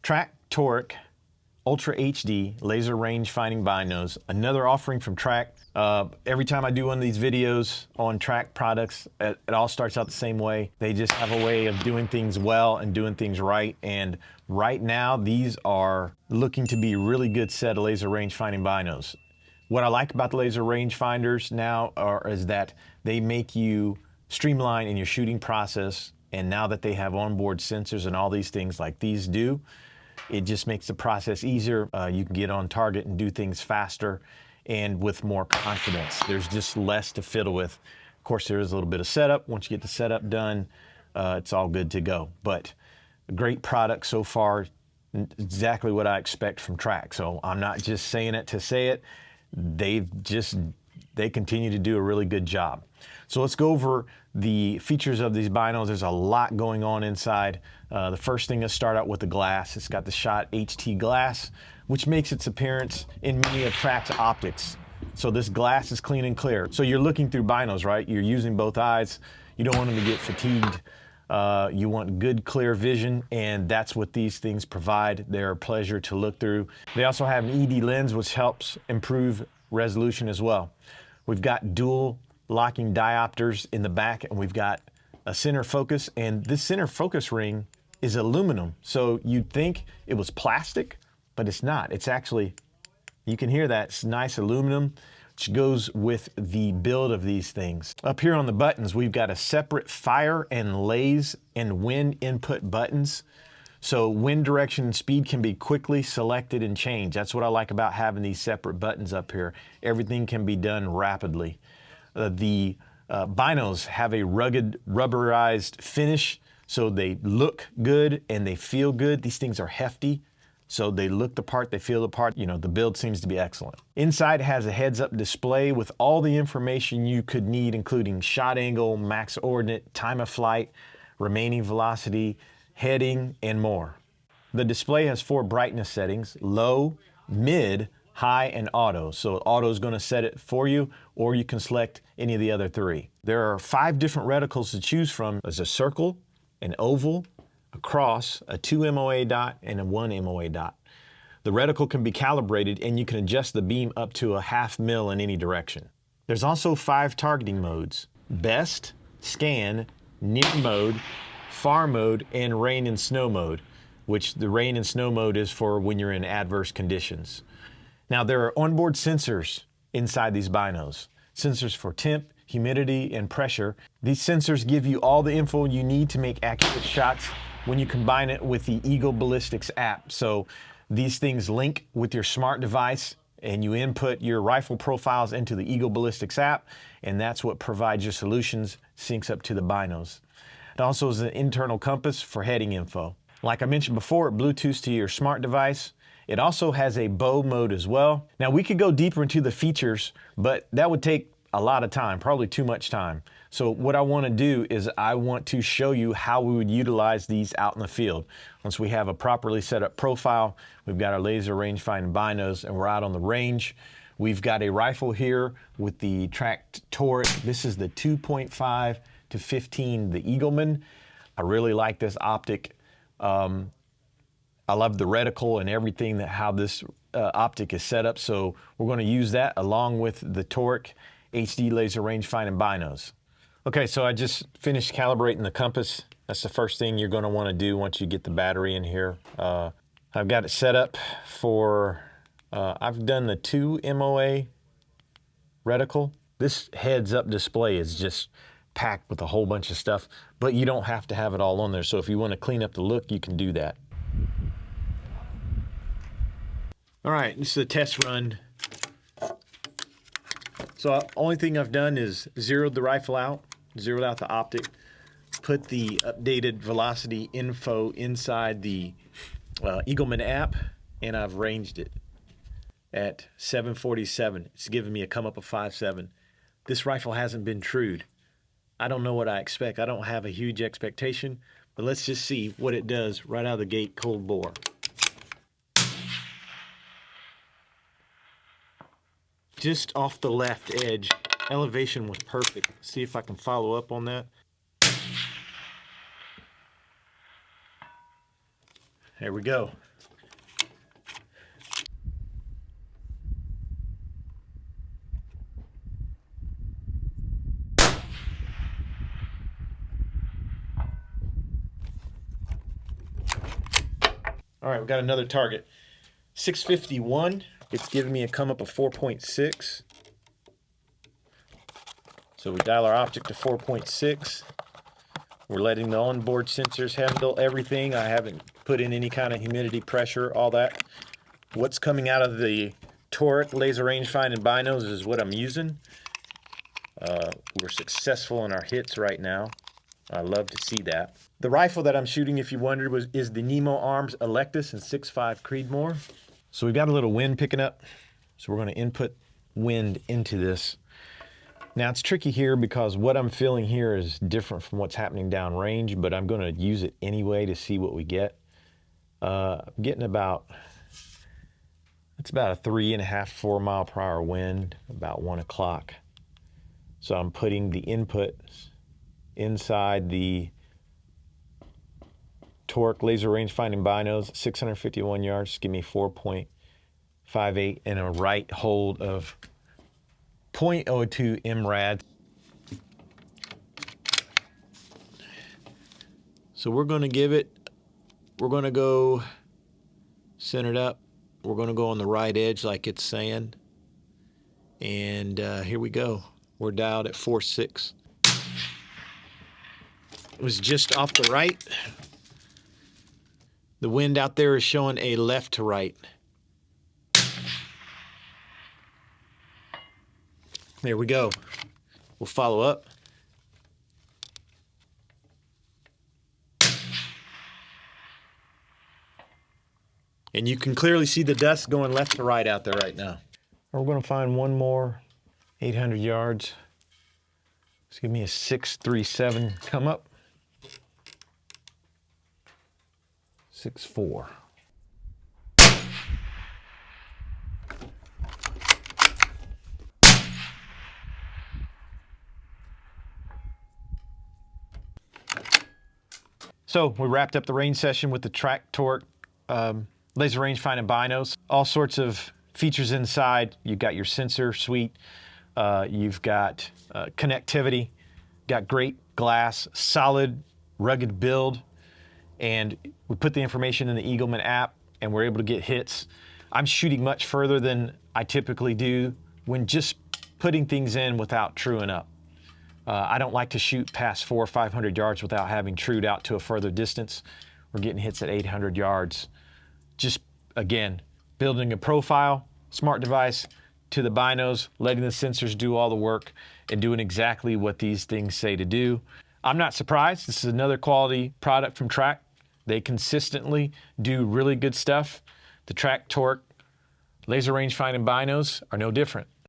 Tract Toric Ultra HD laser range finding binos, another offering from Tract. Every time I do one of these videos on Tract products, it all starts out the same way. They just have a way of doing things well and doing things right. And right now, these are looking to be a really good set of laser range finding binos. What I like about the laser range finders now is that they make you streamline in your shooting process. And now that they have onboard sensors and all these things like these do, it just makes the process easier. You can get on target and do things faster and with more confidence. There's just less to fiddle with. Of course, there is a little bit of setup. Once you get the setup done, it's all good to go. But a great product so far, exactly what I expect from Tract. So I'm not just saying it to say it. They continue to do a really good job. So let's go over the features of these binos. There's a lot going on inside. The first thing is start out with the glass. It's got the shot HT glass, which makes its appearance in many of Tract's optics. So this glass is clean and clear. So you're looking through binos, right? You're using both eyes. You don't want them to get fatigued. You want good, clear vision, and that's what these things provide. They're a pleasure to look through. They also have an ED lens, which helps improve resolution as well. We've got dual locking diopters in the back, and we've got a center focus, and this center focus ring is aluminum. So you'd think it was plastic, but it's not. It's actually, you can hear that, it's nice aluminum, which goes with the build of these things. Up here on the buttons, we've got a separate fire and laze and wind input buttons. So wind direction and speed can be quickly selected and changed. That's what I like about having these separate buttons up here. Everything can be done rapidly. The binos have a rugged, rubberized finish, so they look good and they feel good. These things are hefty, so they look the part, they feel the part. You know, the build seems to be excellent. Inside has a heads-up display with all the information you could need, including shot angle, max ordinate, time of flight, remaining velocity, heading, and more. The display has 4 brightness settings: low, mid, high, and auto. So auto is going to set it for you, or you can select any of the other 3. There are 5 different reticles to choose from. There's a circle, an oval, a cross, a 2 MOA dot, and a 1 MOA dot. The reticle can be calibrated, and you can adjust the beam up to a ½ mil in any direction. There's also 5 targeting modes: best, scan, near mode, far mode, and rain and snow mode, which the rain and snow mode is for when you're in adverse conditions. Now, there are onboard sensors inside these binos. Sensors for temp, humidity, and pressure. These sensors give you all the info you need to make accurate shots when you combine it with the Eagle Ballistics app. So these things link with your smart device, and you input your rifle profiles into the Eagle Ballistics app, and that's what provides your solutions, syncs up to the binos. It also is an internal compass for heading info. Like I mentioned before, it Bluetooths to your smart device. It also has a bow mode as well. Now, we could go deeper into the features, but that would take a lot of time, probably too much time. So what I want to do is I want to show you how we would utilize these out in the field. Once we have a properly set up profile, we've got our laser range finding binos, and we're out on the range. We've got a rifle here with the Tract Toric. This is the 2.5 to 15, the Eagleman. I really like this optic. I love the reticle and everything, how this optic is set up. So we're going to use that along with the Toric HD laser range finding binos. Okay, so I just finished calibrating the compass. That's the first thing you're going to want to do once you get the battery in here. I've got it set up for, I've done the 2 MOA reticle. This heads-up display is just packed with a whole bunch of stuff, but you don't have to have it all on there. So if you want to clean up the look, you can do that. All right, this is a test run. So only thing I've done is zeroed the rifle out, zeroed out the optic, put the updated velocity info inside the Eagleman app, and I've ranged it at 747. It's giving me a come up of 5.7. This rifle hasn't been trued. I don't know what I expect. I don't have a huge expectation, but let's just see what it does right out of the gate, cold bore. Just off the left edge. Elevation was perfect. See if I can follow up on that. There we go. got another target. 651. It's giving me a come up of 4.6. So we dial our optic to 4.6. We're letting the onboard sensors handle everything. I haven't put in any kind of humidity, pressure, all that. What's coming out of the Toric laser rangefinding binos is what I'm using. We're successful in our hits right now. I love to see that. The rifle that I'm shooting, if you wondered, is the Nemo Arms Electus in 6.5 Creedmoor. So we've got a little wind picking up. So we're going to input wind into this. Now it's tricky here because what I'm feeling here is different from what's happening downrange, but I'm going to use it anyway to see what we get. I'm getting it's about a 3.5, 4 mile per hour wind, about 1 o'clock. So I'm putting the input inside the Toric laser rangefinding binos, 651 yards, give me 4.58 and a right hold of 0.02 MRAD. So we're going to go centered up. We're going to go on the right edge like it's saying. And here we go. We're dialed at 4.6. It was just off the right. The wind out there is showing a left to right. There we go. We'll follow up. And you can clearly see the dust going left to right out there right now. We're going to find one more 800 yards. Let's give me a 637 come up. 6.4. So we wrapped up the range session with the Tract Toric laser rangefinding binos. All sorts of features inside. You've got your sensor suite. You've got connectivity. Got great glass, solid, rugged build. And we put the information in the Eagleman app and we're able to get hits. I'm shooting much further than I typically do when just putting things in without truing up. I don't like to shoot past 400 or 500 yards without having trued out to a further distance. We're getting hits at 800 yards. Just, again, building a profile, smart device to the binos, letting the sensors do all the work and doing exactly what these things say to do. I'm not surprised. This is another quality product from Tract. They consistently do really good stuff. The Tract Toric laser rangefinding binos are no different.